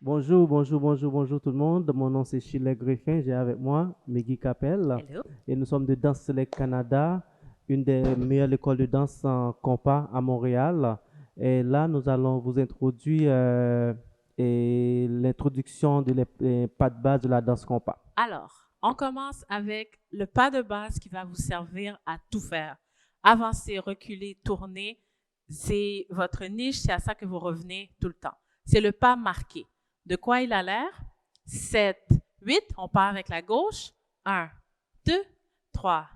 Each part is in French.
Bonjour, bonjour, bonjour, bonjour tout le monde. Mon nom c'est Chile Griffin. J'ai avec moi Meggy Capel Hello. et nous sommes de Danse Select Canada, une des meilleures écoles de danse en compas à Montréal. Et là, nous allons vous introduire et l'introduction des pas de base de la danse compas. Alors, on commence avec le pas de base qui va vous servir à tout faire. Avancer, reculer, tourner, c'est votre niche, c'est à ça que vous revenez tout le temps. C'est le pas marqué. De quoi il a l'air? 7, 8. On part avec la gauche. 1, 2, 3,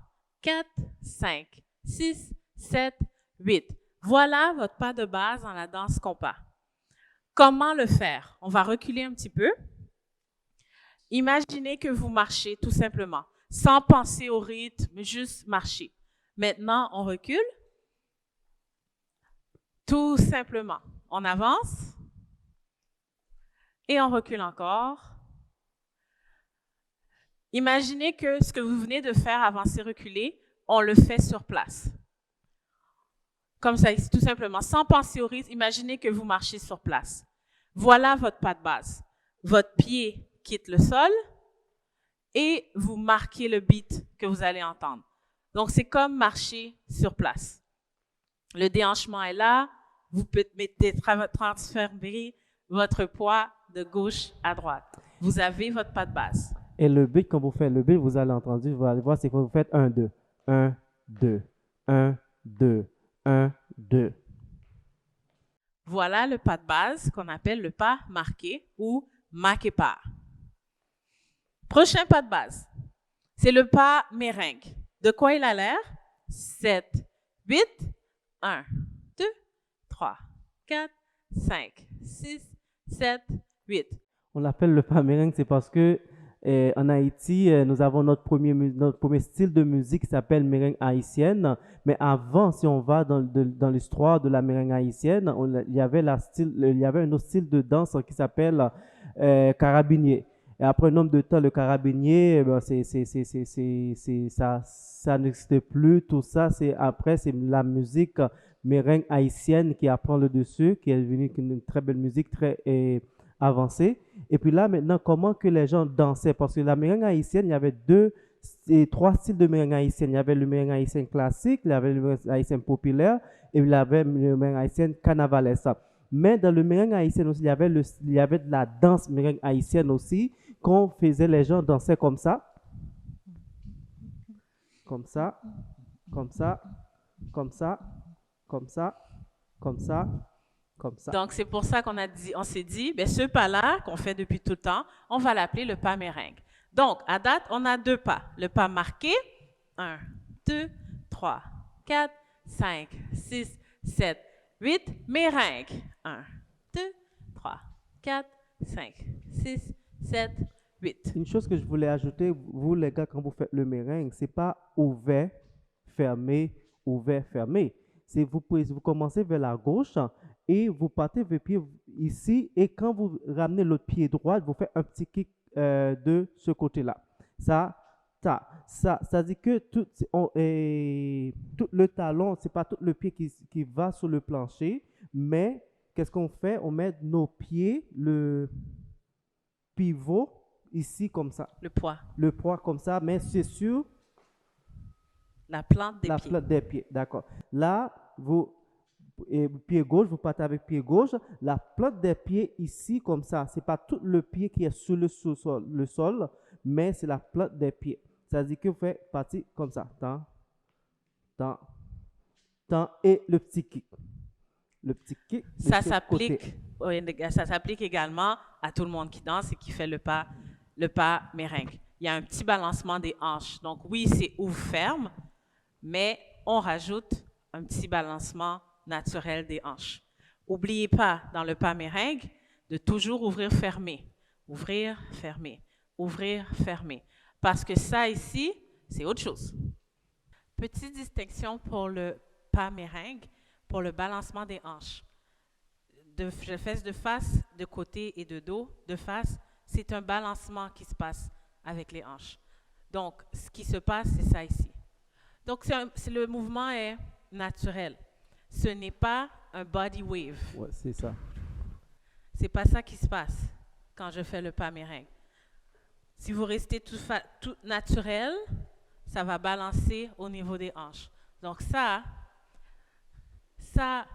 4, 5, 6, 7, 8. Voilà votre pas de base dans la danse compas. Comment le faire? On va reculer un petit peu. Imaginez que vous marchez tout simplement, sans penser au rythme, juste marcher. Maintenant, on recule, tout simplement. On avance et on recule encore. Imaginez que ce que vous venez de faire, avancer, reculer, on le fait sur place. Comme ça, tout simplement, sans penser au rythme, imaginez que vous marchez sur place. Voilà votre pas de base. Votre pied quitte le sol et vous marquez le beat que vous allez entendre. Donc, c'est comme marcher sur place. Le déhanchement est là, vous mettez transférer votre poids de gauche à droite. Vous avez votre pas de base. Et le beat, quand vous faites le beat, vous allez entendre, vous allez voir, c'est que vous faites un 2 un 2 un 2 un 2. Voilà le pas de base qu'on appelle le pas marqué ou marqué pas. Prochain pas de base, c'est le pas méringue. De quoi il a l'air? 7, 8, 1, 2, 3, 4, 5, 6, 7, 8. On l'appelle le pas merengue, c'est parce que en Haïti, nous avons notre premier style de musique qui s'appelle merengue haïtienne. Mais avant, si on va dans l'histoire de la merengue haïtienne, il y avait un autre style de danse qui s'appelle carabinier. Et après un nombre de temps, le carabinier, ben, ça n'existe plus. Tout ça, c'est la musique merengue haïtienne qui apprend le dessus, qui est devenue une très belle musique, très avancée. Et puis là, maintenant, comment que les gens dansaient? Parce que la merengue haïtienne, il y avait deux et trois styles de merengue haïtienne. Il y avait le merengue haïtien classique, il y avait le merengue haïtien populaire, et il y avait le merengue haïtien carnavalesque. Mais dans le merengue haïtien aussi, il y avait de la danse merengue haïtienne aussi, qu'on faisait, les gens dansaient comme ça, comme ça, comme ça, comme ça, comme ça, comme ça. Donc, c'est pour ça on s'est dit, ben, ce pas-là qu'on fait depuis tout le temps, on va l'appeler le pas méringue. Donc, à date, on a deux pas. Le pas marqué, 1, 2, 3, 4, 5, 6, 7, 8, méringue. 1, 2, 3, 4, 5, 6, 7, 8. Une chose que je voulais ajouter, vous les gars, quand vous faites le merengue, c'est pas ouvert, fermé. C'est vous commencez vers la gauche et vous partez vers le pied ici et quand vous ramenez l'autre pied droit, vous faites un petit kick de ce côté-là. Ça, ça dit que tout le talon, c'est pas tout le pied qui va sur le plancher, mais qu'est-ce qu'on fait? On met nos pieds, le pivot ici comme ça, Le poids, le poids comme ça, mais c'est sur la plante des la pieds. flotte des pieds. D'accord. Là, pied gauche, vous partez avec pied gauche. La plante des pieds ici comme ça, c'est pas tout le pied qui est sur le sol, mais c'est la plante des pieds. Ça veut dire que vous faites partie comme ça. Tant, tant, tant, et le petit kick. Le petit kick de Ça ce côté. s'applique, ça s'applique également à tout le monde qui danse et qui fait le pas méringue. Il y a un petit balancement des hanches. Donc oui, c'est ouvre ferme, mais on rajoute un petit balancement naturel des hanches. N'oubliez pas dans le pas méringue de toujours ouvrir fermé, ouvrir fermé, ouvrir fermé, parce que ça ici, c'est autre chose. Petite distinction pour le pas méringue, pour le balancement des hanches. Je fesse de face, de côté et de dos, de face, c'est un balancement qui se passe avec les hanches. Donc, ce qui se passe, c'est ça ici. Donc, le mouvement est naturel. Ce n'est pas un body wave. Ouais, c'est ça. C'est pas ça qui se passe. quand je fais le pas merengue. Si vous restez tout naturel, ça va balancer au niveau des hanches. Donc ça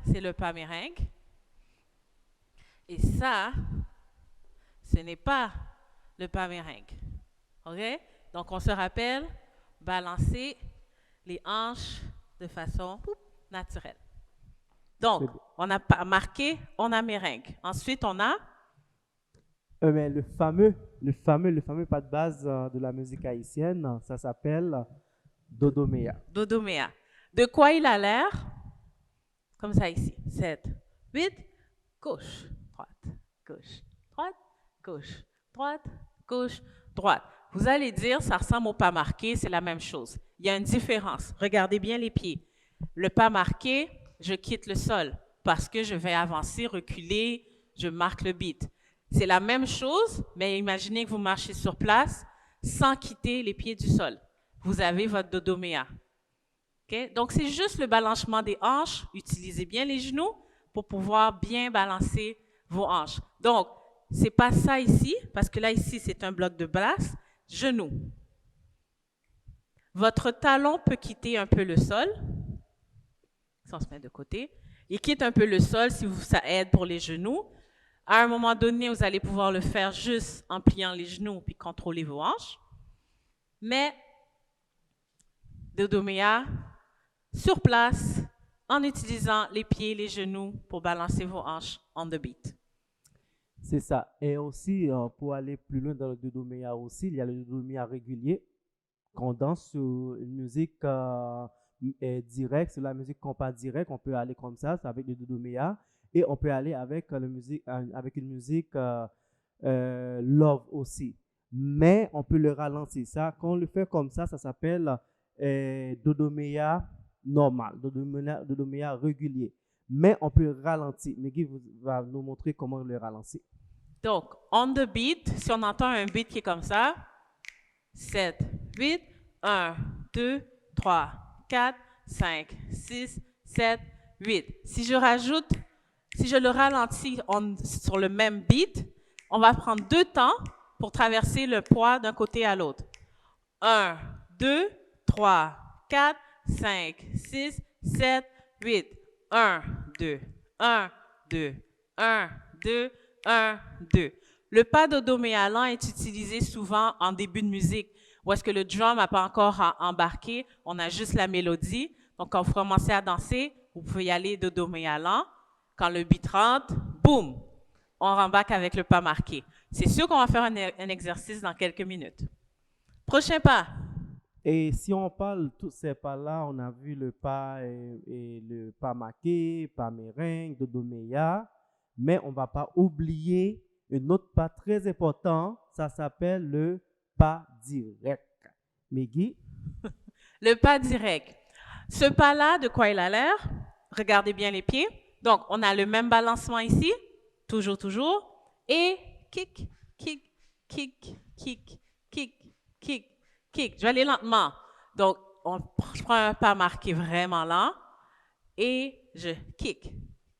c'est le pas merengue. Et ça, ce n'est pas le pas merengue. OK? Donc on se rappelle, balancer les hanches de façon naturelle. Donc, on a pas marqué, on a merengue. Ensuite, on a Mais le fameux pas de base de la musique haïtienne, ça s'appelle Dodomea. Dodomea. De quoi il a l'air? Comme ça ici. 7, 8, gauche, droite, gauche, droite, gauche, droite, gauche, droite. Vous allez dire, ça ressemble au pas marqué, c'est la même chose. Il y a une différence. Regardez bien les pieds. Le pas marqué, je quitte le sol parce que je vais avancer, reculer, je marque le beat. C'est la même chose, mais imaginez que vous marchez sur place sans quitter les pieds du sol. Vous avez votre dodomea. Okay? Donc, c'est juste le balancement des hanches. Utilisez bien les genoux pour pouvoir bien balancer vos hanches. Donc, c'est pas ça ici, parce que là, ici, c'est un bloc de brasse. Genoux. Votre talon peut quitter un peu le sol. Si on se met de côté. Il quitte un peu le sol si ça aide pour les genoux. À un moment donné, vous allez pouvoir le faire juste en pliant les genoux puis contrôler vos hanches. Mais, dodomea, sur place, en utilisant les pieds, les genoux pour balancer vos hanches on the beat. C'est ça. Et aussi, pour aller plus loin dans le Dodomea aussi, il y a le Dodomea régulier, qu'on danse sur une musique directe, sur la musique compas direct. On peut aller comme ça, c'est avec le Dodomea. Et on peut aller avec, avec une musique love aussi. Mais on peut le ralentir. Ça, quand on le fait comme ça s'appelle Dodomea normal, Dodomea régulier. Mais on peut ralentir. Meggy va nous montrer comment le ralentir. Donc, on the beat, si on entend un beat qui est comme ça, 7, 8, 1, 2, 3, 4, 5, 6, 7, 8. Si je le ralentis sur le même beat, on va prendre 2 temps pour traverser le poids d'un côté à l'autre. 1, 2, 3, 4, 5, 6, 7, 8. 1, 2, 1, 2, 1, 2, 1, 2. Le pas dodomea lent est utilisé souvent en début de musique, où est-ce que le drum n'a pas encore embarqué, on a juste la mélodie. Donc, quand vous commencez à danser, vous pouvez y aller dodomea lent. Quand le beat rentre, boum, on rembarque avec le pas marqué. C'est sûr qu'on va faire un exercice dans quelques minutes. Prochain pas. Et si on parle de tous ces pas-là, on a vu le pas et le pas marqué, pas merengue, dodomea, mais on ne va pas oublier un autre pas très important, ça s'appelle le pas direct. Meggy? Le pas direct. Ce pas-là, de quoi il a l'air? Regardez bien les pieds. Donc, on a le même balancement ici, toujours, et kick, kick, kick, kick, kick, kick, kick. Je vais aller lentement. Donc, je prends un pas marqué vraiment lent et je kick,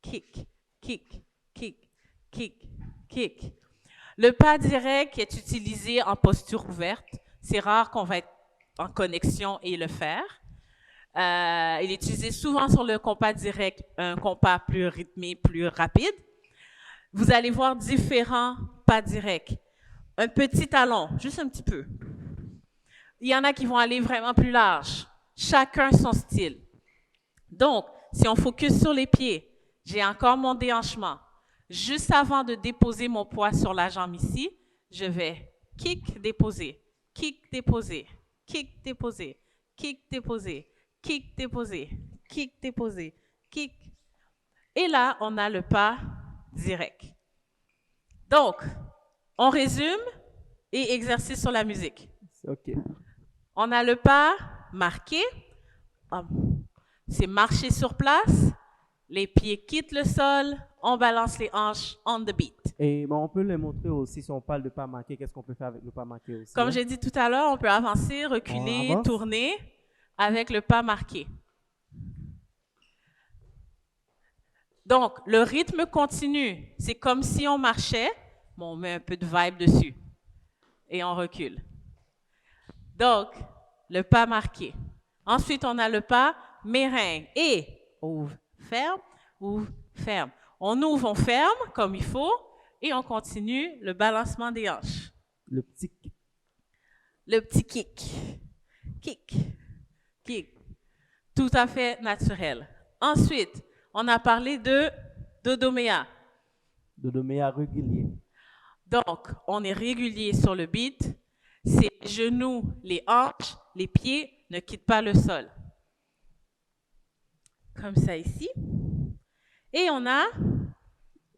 kick, kick, kick, kick, kick. Le pas direct est utilisé en posture ouverte. C'est rare qu'on va être en connexion et le faire. Il est utilisé souvent sur le compas direct, un compas plus rythmé, plus rapide. Vous allez voir différents pas directs. Un petit talon, juste un petit peu. Il y en a qui vont aller vraiment plus large. Chacun son style. Donc, si on focus sur les pieds, j'ai encore mon déhanchement. Juste avant de déposer mon poids sur la jambe ici, je vais kick, déposer, kick, déposer, kick, déposer, kick, déposer, kick, déposer, kick, déposer, kick. Et là, on a le pas direct. Donc, on résume et exercice sur la musique. OK. On a le pas marqué. C'est marcher sur place. Les pieds quittent le sol. On balance les hanches on the beat. Et on peut le montrer aussi, si on parle de pas marqué, qu'est-ce qu'on peut faire avec le pas marqué aussi? Comme j'ai dit tout à l'heure, on peut avancer, reculer, tourner avec le pas marqué. Donc, le rythme continue. C'est comme si on marchait. Bon, on met un peu de vibe dessus. Et on recule. Donc, le pas marqué. Ensuite, on a le pas meringue. Et ouvre, ferme. On ouvre, on ferme comme il faut. Et on continue le balancement des hanches. Le petit kick. Le petit kick. Kick. Tout à fait naturel. Ensuite, on a parlé de dodomea. Dodomea régulier. Donc, on est régulier sur le beat. C'est les genoux, les hanches, les pieds ne quittent pas le sol. Comme ça ici. Et on a...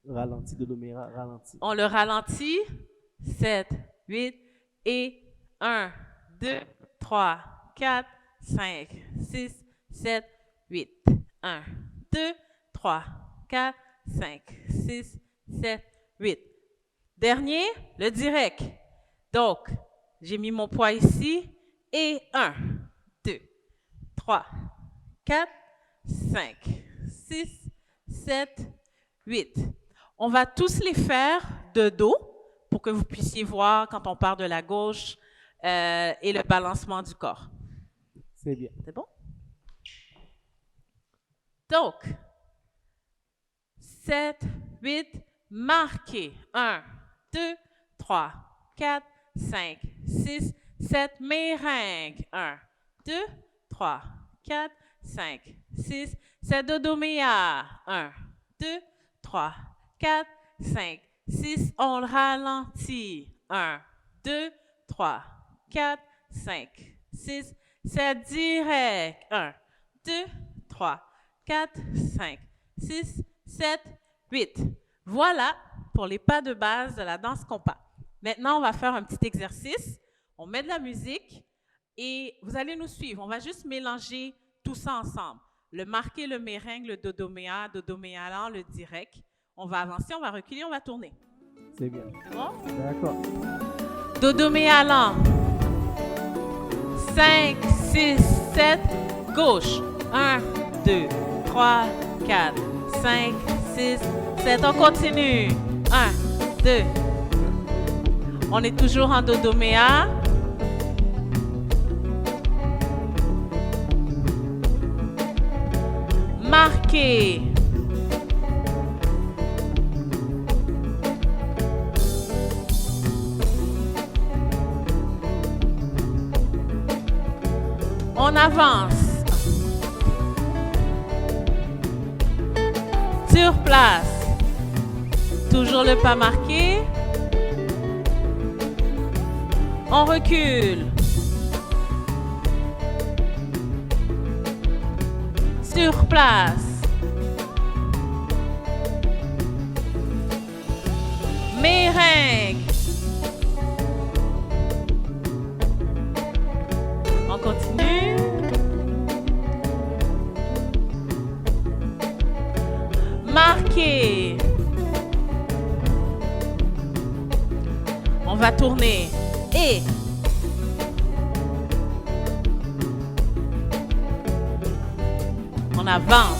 Ralenti, dodomea, ralenti. On le ralentit. 7, 8 et 1, 2, 3, 4, 5, 6, 7, 8. 1, 2, 3, 4, 5, 6, 7, 8. Dernier, le direct. Donc, j'ai mis mon poids ici et 1, 2, 3, 4, 5, 6, 7, 8. On va tous les faire de dos pour que vous puissiez voir quand on part de la gauche et le balancement du corps. C'est bien. C'est bon? Donc, 7, 8, marqué. 1, 2, 3, 4, 5, 6, 7, meringue. 1, 2, 3, 4, 5, 6, 7, dodomea. 1, 2, 3, 4, 5, 6, on le ralentit. 1, 2, 3, 4, 5, 6, 7, direct. 1, 2, 3, 4, 5, 6, 7, 8. Voilà pour les pas de base de la danse compas. Maintenant, on va faire un petit exercice. On met de la musique et vous allez nous suivre. On va juste mélanger tout ça ensemble. Le marqué, le meringue, le dodomea lent, le direct. On va avancer, on va reculer, on va tourner. C'est bien. C'est bon? D'accord. Dodomea lent. 5, 6, 7, gauche. 1, 2, 3, 4, 5, 6, 7. On continue. 1, 2. On est toujours en dodomea. Marqué. On avance. Sur place. Toujours le pas marqué. On recule. Sur place. Meringue. On continue. Marqué. On va tourner. Et on avance.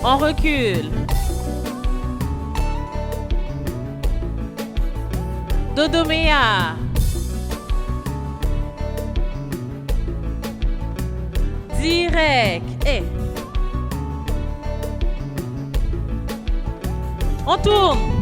On recule. Dodomea. Direct. Et on tourne.